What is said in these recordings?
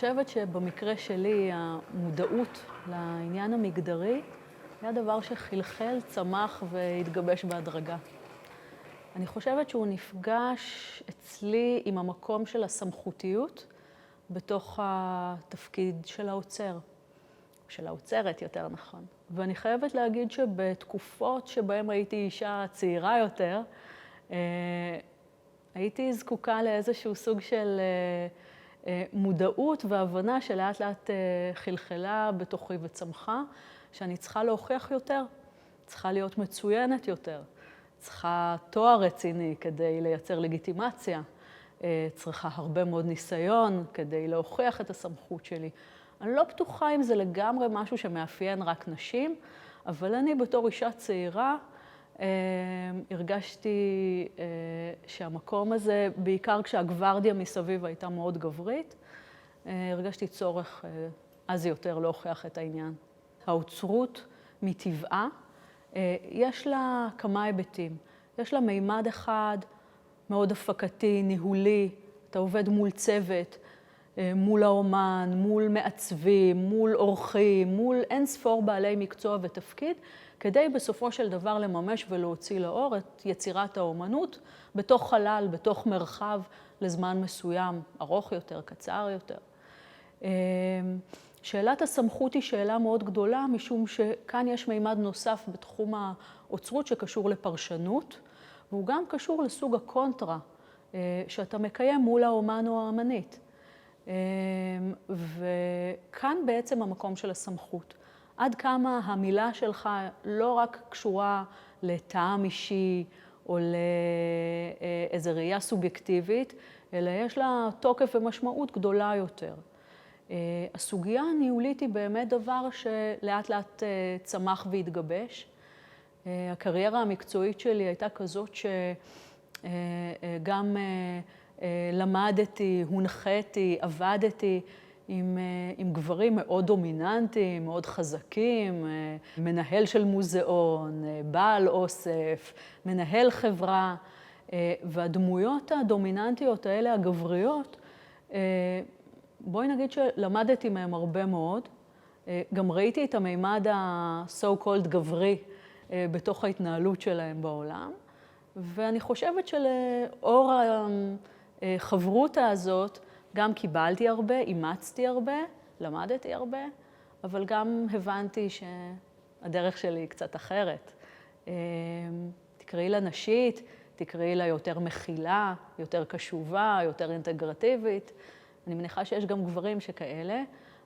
חושבת שבמקרה שלי המודעות לעניין המגדרי היה דבר שחלחל, צמח והתגבש בהדרגה. אני חושבת שהוא נפגש אצלי עם המקום של הסמכותיות בתוך התפקיד של האוצר, של האוצרת יותר נכון. ואני חייבת להגיד שבתקופות שבהן הייתי אישה צעירה יותר, הייתי זקוקה לאיזשהו סוג של מודעות והבנה שלאט לאט חלחלה בתוכי וצמחה, שאני צריכה להוכיח יותר, צריכה להיות מצוינת יותר, צריכה תואר רציני כדי לייצר לגיטימציה, צריכה הרבה מאוד ניסיון כדי להוכיח את הסמכות שלי. אני לא בטוחה אם זה לגמרי משהו שמאפיין רק נשים, אבל אני בתור אישה צעירה הרגשתי שהמקום הזה, בעיקר כשהגוורדיה מסביב הייתה מאוד גברית, הרגשתי צורך אז יותר להוכיח את העניין. האוצרות מטבעה, יש לה כמה היבטים. יש לה מימד אחד מאוד הפקתי, ניהולי, אתה עובד מול צוות, מול האומן, מול מעצבים, מול אורחים, מול אין ספור בעלי מקצוע ותפקיד, כדי בסופו של דבר לממש ולהוציא לאור את יצירת האומנות בתוך חלל, בתוך מרחב, לזמן מסוים, ארוך יותר, קצר יותר. שאלת הסמכות היא שאלה מאוד גדולה, משום שכאן יש מימד נוסף בתחום האוצרות שקשור לפרשנות, והוא גם קשור לסוג הקונטרה שאתה מקיים מול האומן או האמנית. וכאן בעצם המקום של הסמכות. עד כמה המילה שלך לא רק קשורה לטעם אישי או לאיזו ראייה סובייקטיבית, אלא יש לה תוקף ומשמעות גדולה יותר. הסוגיה הניהולית היא באמת דבר שלאט לאט צמח והתגבש. הקריירה המקצועית שלי הייתה כזאת שגם למדתי, הונחיתי, עבדתי עם גברים מאוד דומיננטיים, מאוד חזקים, מנהל של מוזיאון, בעל אוסף, מנהל חברה, והדמויות הדומיננטיות האלה, הגבריות, בואי נגיד שלמדתי מהם הרבה מאוד. גם ראיתי את המימד ה-so called גברי בתוך ההתנהלות שלהם בעולם, ואני חושבת שלאור החברותה הזאת, גם קיבלתי הרבה, אימצתי הרבה, למדתי הרבה, אבל גם הבנתי שהדרך שלי היא קצת אחרת. תקראי לה נשית, תקראי לה יותר מכילה, יותר קשובה, יותר אינטגרטיבית. אני מניחה שיש גם גברים שכאלה,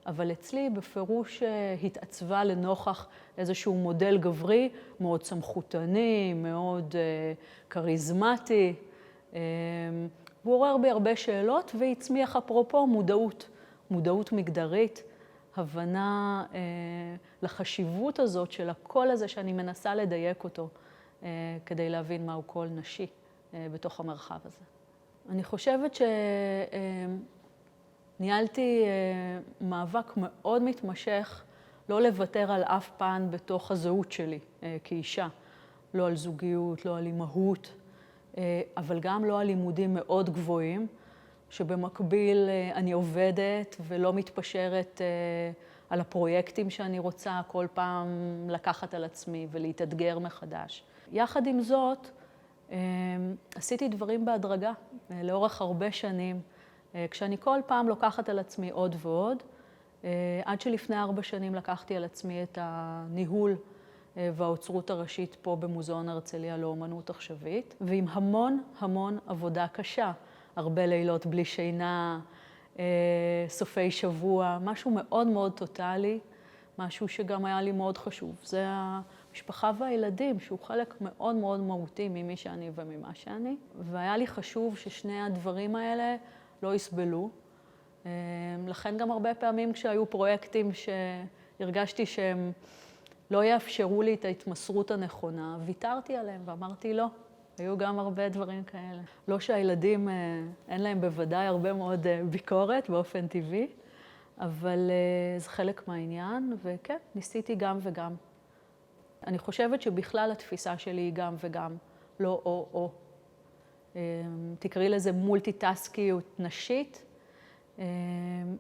אבל אצלי בפירוש התעצבה לנוכח איזשהו מודל גברי, מאוד סמכותני, מאוד כריזמטי. הוא עורר בי הרבה שאלות והצמיח אפרופו מודעות מגדרית, הבנה לחשיבות הזאת של הקול הזה שאני מנסה לדייק אותו כדי להבין מהו קול נשי בתוך המרחב הזה. אני חושבת ניהלתי מאבק מאוד מתמשך לא לוותר על אף פן בתוך הזהות שלי כאישה. לא על זוגיות, לא על אימהות, אבל גם לא על לימודים מאוד גבוהים, שבמקביל אני עובדת ולא מתפשרת על הפרויקטים שאני רוצה כל פעם לקחת על עצמי ולהתאתגר מחדש. יחד עם זאת, עשיתי דברים בהדרגה לאורך הרבה שנים, כשאני כל פעם לוקחת על עצמי עוד ועוד, עד שלפני 4 שנים לקחתי על עצמי את הניהול והאוצרות הראשית פה במוזיאון הרצליה לאומנות עכשווית, ועם המון עבודה קשה, הרבה לילות בלי שינה, סופי שבוע, משהו מאוד טוטלי, משהו שגם היה לי מאוד חשוב. זה המשפחה והילדים, שהוא חלק מאוד מהותי ממי שאני וממה שאני, והיה לי חשוב ששני הדברים האלה לא יסבלו. לכן גם הרבה פעמים כשהיו פרויקטים שהרגשתי שהם לא יאפשרו לי את ההתמסרות הנכונה, ויתרתי עליהם ואמרתי לא. היו גם הרבה דברים כאלה. לא שהילדים, אין להם בוודאי הרבה מאוד ביקורת באופן טבעי, אבל זה חלק מהעניין, וכן, ניסיתי גם וגם. אני חושבת שבכלל התפיסה שלי היא גם וגם, לא או. תקראי לזה מולטיטסקיות נשית,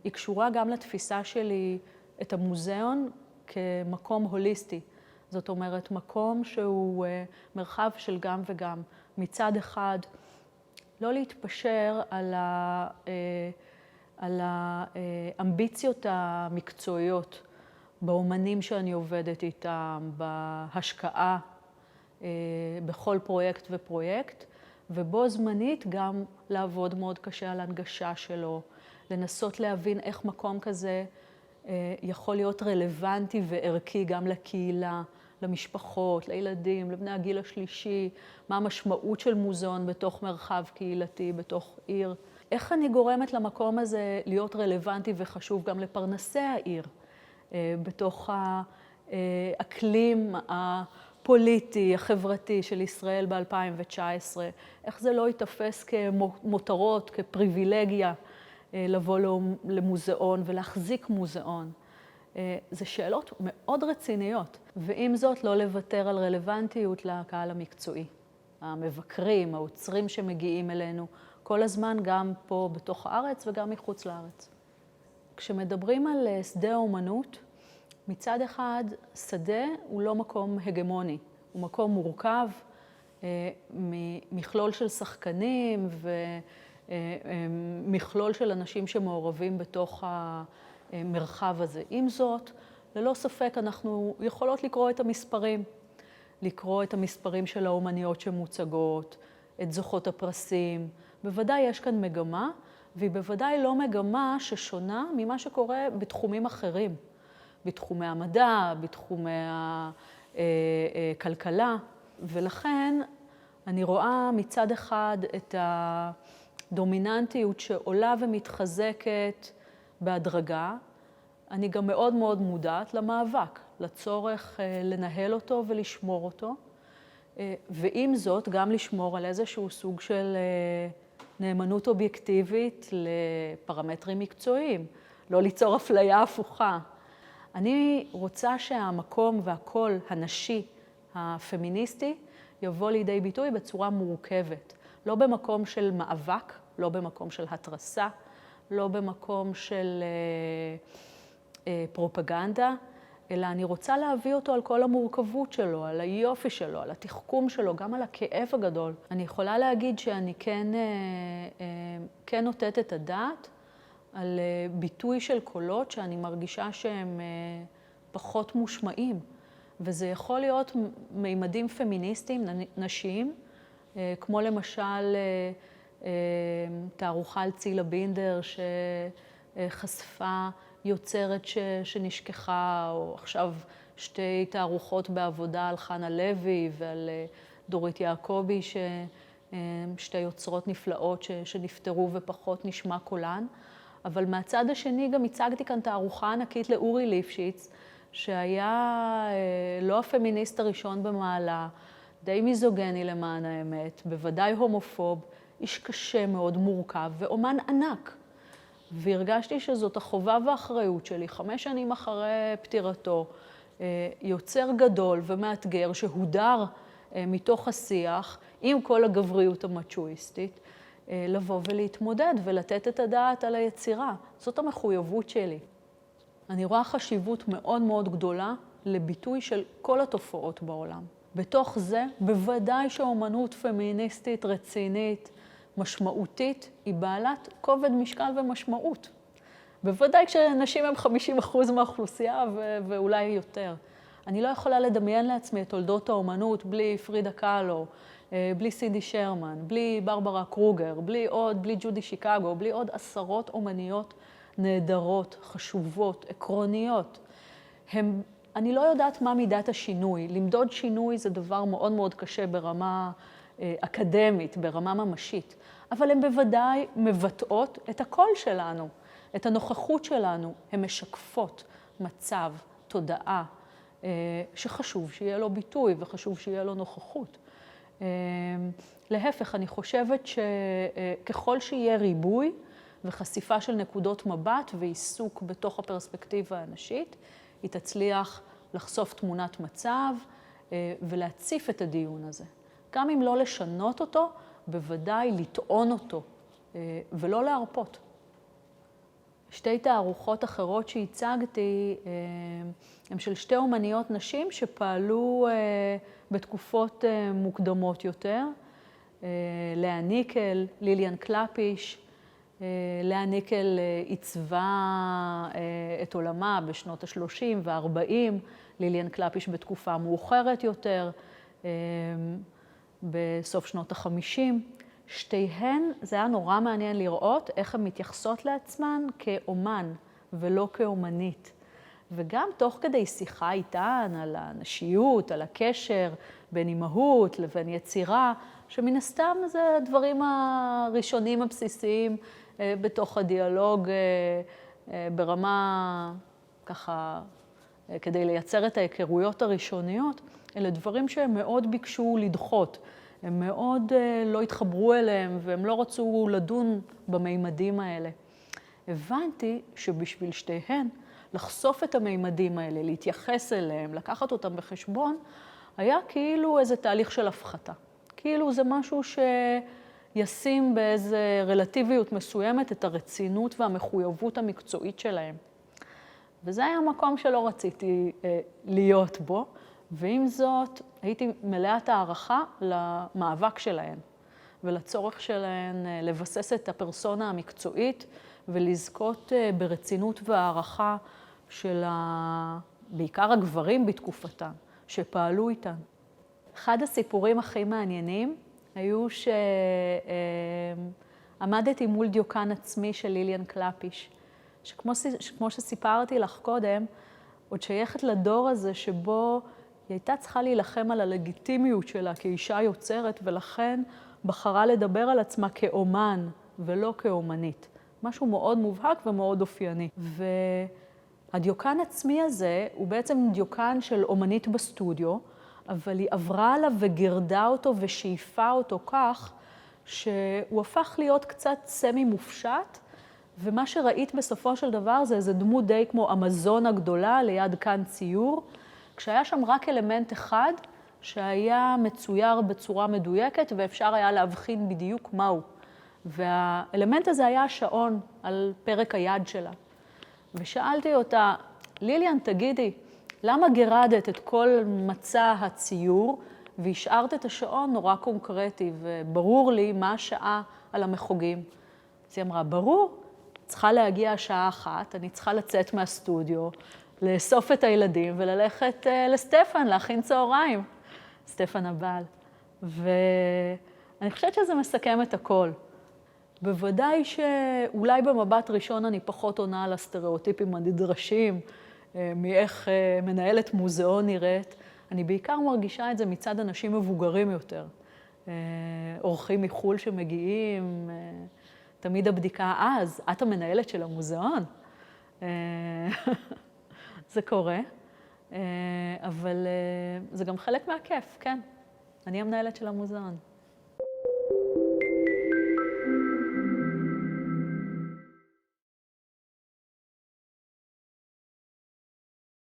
היא קשורה גם לתפיסה שלי את המוזיאון כמקום הוליסטי. זאת אומרת, מקום שהוא מרחב של גם וגם. מצד אחד, לא להתפשר על האמביציות המקצועיות באומנים שאני עובדת איתם, בהשקעה בכל פרויקט ופרויקט, ובו זמנית גם לעבוד מאוד קשה על הנגשה שלו, לנסות להבין איך מקום כזה יכול להיות רלוונטי וערכי גם לקהילה, למשפחות, לילדים, לבני הגיל השלישי, מה המשמעות של מוזיאון בתוך מרחב קהילתי, בתוך עיר. איך אני גורמת למקום הזה להיות רלוונטי וחשוב גם לפרנסי העיר, בתוך האקלים הפוליטי, החברתי של ישראל ב-2019. איך זה לא ייתפס כמותרות, כפריבילגיה לבוא למוזיאון ולהחזיק מוזיאון. זה שאלות מאוד רציניות, ועם זאת לא לוותר על רלוונטיות לקהל המקצועי. המבקרים, האוצרים שמגיעים אלינו, כל הזמן גם פה בתוך הארץ וגם מחוץ לארץ. כשמדברים על שדה האומנות, מצד אחד, שדה הוא לא מקום הגמוני, הוא מקום מורכב, ממכלול של שחקנים ומכלול של אנשים שמעורבים בתוך המרחב הזה. עם זאת, ללא ספק אנחנו יכולות לקרוא את המספרים, לקרוא את המספרים של האומניות שמוצגות, את זוכות הפרסים. בוודאי יש כאן מגמה, והיא בוודאי לא מגמה ששונה ממה שקורה בתחומים אחרים. בתחומי המדע, בתחומי הכלכלה, ולכן אני רואה מצד אחד את הדומיננטיות שעולה ומתחזקת בהדרגה. אני גם מאוד מאוד מודעת למאבק, לצורך לנהל אותו ולשמור אותו, ועם זאת גם לשמור על איזשהו סוג של נאמנות אובייקטיבית לפרמטרים מקצועיים, לא ליצור אפליה הפוכה. אני רוצה שהמקום והקול הנשי, הפמיניסטי, יבוא לידי ביטוי בצורה מורכבת. לא במקום של מאבק, לא במקום של התרסה, לא במקום של פרופגנדה, אלא אני רוצה להביא אותו על כל המורכבות שלו, על היופי שלו, על התחכום שלו, גם על הכאב הגדול. אני יכולה להגיד שאני כן נותנת את הדעת על ביטוי של קולות שאני מרגישה שהם פחות מושמעים. וזה יכול להיות מימדים פמיניסטיים, נשיים, כמו למשל תערוכה על צילה בינדר שחשפה יוצרת שנשכחה, או עכשיו שתי תערוכות בעבודה על חנה לוי ועל דורית יעקבי, שתי יוצרות נפלאות שנפטרו ופחות נשמע קולן. אבל מהצד השני גם הצגתי כאן תערוכה ענקית לאורי ליפשיץ, שהיה לא הפמיניסט הראשון במעלה, די מיזוגני למען האמת, בוודאי הומופוב, איש קשה מאוד, מורכב, ואומן ענק. והרגשתי שזאת החובה והאחריות שלי, 5 שנים אחרי פטירתו, יוצר גדול ומאתגר שהודר מתוך השיח, עם כל הגבריות המצ'ואיסטית, לבוא ולהתמודד ולתת את הדעת על היצירה. זאת המחויבות שלי. אני רואה חשיבות מאוד מאוד גדולה לביטוי של כל התופעות בעולם. בתוך זה, בוודאי שאומנות פמיניסטית, רצינית, משמעותית, היא בעלת כובד משקל ומשמעות. בוודאי כשנשים הם 50% מהאוכלוסייה ואולי יותר. אני לא יכולה לדמיין לעצמי את תולדות האומנות בלי פרידה קאלו, בלי סינדי שרמן, בלי ברברה קרוגר, בלי ג'ודי שיקגו, בלי עוד עשרות אומניות נהדרות, חשובות, עקרוניות. אני לא יודעת מה מידת השינוי. למדוד שינוי זה דבר מאוד מאוד קשה ברמה אקדמית, ברמה ממשית. אבל הן בוודאי מבטאות את הקול שלנו, את הנוכחות שלנו. הן משקפות מצב, תודעה, שחשוב שיהיה לו ביטוי וחשוב שיהיה לו נוכחות. להפך, אני חושבת שככל שיהיה ריבוי וחשיפה של נקודות מבט ועיסוק בתוך הפרספקטיבה האנשית, היא תצליח לחשוף תמונת מצב ולהציף את הדיון הזה. גם אם לא לשנות אותו, בוודאי לטעון אותו ולא להרפות. שתי תערוכות אחרות שהצגתי הן של שתי אומניות נשים שפעלו בתקופות מוקדמות יותר. לאה ניקל, ליליאן קלפיש. לאה ניקל עיצבה את עולמה בשנות ה-30 וה-40, ליליאן קלפיש בתקופה מאוחרת יותר, בסוף שנות ה-50. שתיהן, זה היה נורא מעניין לראות איך הן מתייחסות לעצמן כאומן ולא כאומנית. וגם תוך כדי שיחה איתן על הנשיות, על הקשר בין אימהות לבין יצירה, שמן הסתם זה הדברים הראשונים הבסיסיים בתוך הדיאלוג ברמה ככה, כדי לייצר את ההיכרויות הראשוניות, אלה דברים שהם מאוד ביקשו לדחות. הם מאוד לא התחברו אליהם והם לא רצו לדון במימדים האלה. הבנתי שבשביל שתיהן, לחשוף את המימדים האלה, להתייחס אליהם, לקחת אותם בחשבון, היה כאילו איזה תהליך של הפחתה. כאילו זה משהו שישים באיזה רלטיביות מסוימת את הרצינות והמחויבות המקצועית שלהם. וזה היה מקום שלא רציתי להיות בו, ועם זאת הייתי מלאת הערכה למאבק שלהן ולצורך שלהן לבסס את הפרסונה המקצועית ולזכות ברצינות והערכה של בעיקר הגברים בתקופתם שפעלו איתן. אחד הסיפורים הכי מעניינים היו שעמדתי מול דיוקן עצמי של ליליאן קלפיש, שכמו שסיפרתי לך קודם, עוד שייכת לדור הזה שבו היא הייתה צריכה להילחם על הלגיטימיות שלה כאישה יוצרת, ולכן בחרה לדבר על עצמה כאומן ולא כאומנית. משהו מאוד מובהק ומאוד אופייני. והדיוקן עצמי הזה הוא בעצם דיוקן של אומנית בסטודיו, אבל היא עברה עליו וגרדה אותו ושאיפה אותו כך, שהוא הפך להיות קצת סמי מופשט, ומה שראית בסופו של דבר זה איזה דמות די כמו אמזון הגדולה ליד כאן ציור, כשהיה שם רק אלמנט אחד שהיה מצויר בצורה מדויקת ואפשר היה להבחין בדיוק מהו. והאלמנט הזה היה השעון על פרק היד שלה. ושאלתי אותה, ליליאן, תגידי, למה גרדת את כל מצע הציור והשארת את השעון נורא קונקרטי וברור לי מה השעה על המחוגים? אז היא אמרה, ברור, צריכה להגיע השעה 1, אני צריכה לצאת מהסטודיו, לאסוף את הילדים וללכת לסטפן, להכין צהריים. סטפן הבעל. ואני חושבת שזה מסכם את הכל. בוודאי שאולי במבט ראשון אני פחות עונה על הסטריאוטיפים הנדרשים, מאיך מנהלת מוזיאון נראית. אני בעיקר מרגישה את זה מצד אנשים מבוגרים יותר. אורחים מחול שמגיעים, תמיד הבדיקה, אז את המנהלת של המוזיאון. זה קורה, אבל זה גם חלק מהכיף, כן. אני המנהלת של המוזיאון.